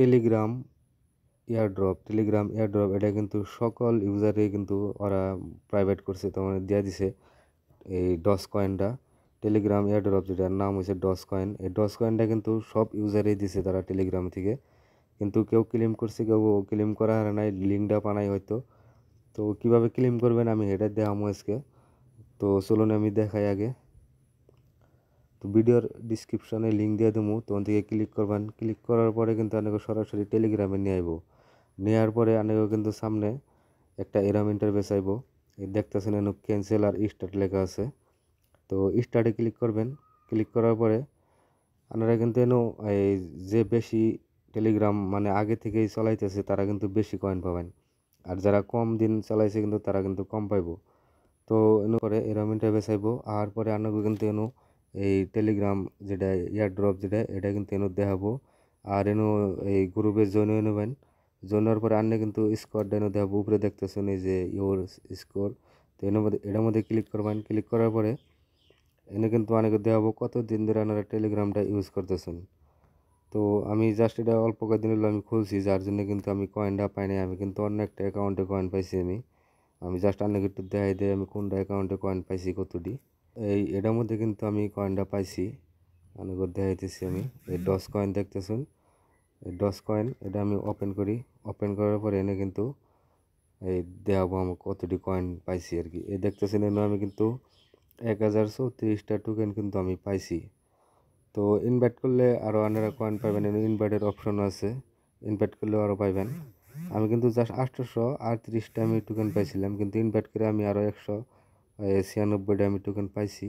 Telegram Telegram airdrop এটা কিন্তু সকল ইউজারে কিন্তু ওরা প্রাইভেট করছে, তোমার দিয়ে দিছে এই ডস কয়েনটা। টেলিগ্রাম এয়ারড্রপ যেটার নাম হয়েছে ডস কয়েন, এই ডস কয়েনটা কিন্তু সব ইউজারেই দিছে তারা টেলিগ্রাম থেকে। কিন্তু কেউ ক্লেম করছে, কেউ ক্লেম করা হারে নাই, লিঙ্কটা পানাই হয়তো। তো কিভাবে ক্লেম করবেন আমি এটা দেখাবো আজকে। তো চলুন আমি দেখাই আগে। তো ভিডিওর ডিসক্রিপশনে লিঙ্ক দিয়ে দেবো, তখন থেকে ক্লিক করবেন। ক্লিক করার পরে কিন্তু আপনাকে সরাসরি টেলিগ্রামে নিয়ে আইব। নেওয়ার পরে আপনাকে কিন্তু সামনে একটা এরম ইন্টারফেস আইব। দেখতেছেন এখানে ক্যান্সেল আর স্টার্ট লেখা আছে। তো স্টার্টে ক্লিক করবেন। ক্লিক করার পরে আপনারা কিন্তু এই যে বেশি টেলিগ্রাম মানে আগে থেকেই চালাইতেছে তারা কিন্তু বেশি কয়েন পাবেন, আর যারা কম দিন চালাইছে কিন্তু তারা কিন্তু কম পাইব। তো পরে এরম ইন্টারফেস আইব। আর পরে আপনাকে কিন্তু এই টেলিগ্রাম যেটা এয়ারড্রপ যেটা এটা কিন্তু দেখাবো। আর এই গ্রুপে জয়েন হয়ে নেবেন। জয়েন হওয়ার পরে আপনি কিন্তু স্কোরটা দেখাবো, উপরে দেখতেছেন এই যে ইওর স্কোর। তো এটার মধ্যে ক্লিক করবেন। ক্লিক করার পরে কিন্তু অনেকে দেখাবো কত দিন ধরে আপনারা টেলিগ্রামটা ইউজ করতেছেন। তো আমি জাস্ট এটা অল্প কয়েকদিন হলো আমি খুলছি, যার জন্য কিন্তু আমি কয়েনটা পাই নাই। আমি কিন্তু অন্য একটা অ্যাকাউন্টে কয়েন পাইছি। আমি জাস্ট আপনাকে একটু দেখাই দিই আমি কোনটা অ্যাকাউন্টে কয়েন পাইছি কতটি। এটার মধ্যে কিন্তু আমি কয়েনটা পাইছি, আপনাকে দেখাইতেছি আমি। এই ডস কয়েন দেখতেছেন, এই ডস কয়েন এটা আমি ওপেন করি। ওপেন করার পরে এনে কিন্তু এই দেখাবো আমি কতটি কয়েন পাইছি আর কি। এই দেখতেছেন আমি কিন্তু 1034টা টোকেন কিন্তু আমি পাইছি। তো ইনভাইট করলে আরও আপনারা কয়েন পাবেন, ইনভাইটের অপশন আছে, ইনভাইট করলেও আরও পাইবেন। আমি কিন্তু জাস্ট 838টা আমি টোকেন পাইছিলাম, কিন্তু ইনভাইট করে আমি আরও 196টা আমি টোকেন পাইছি।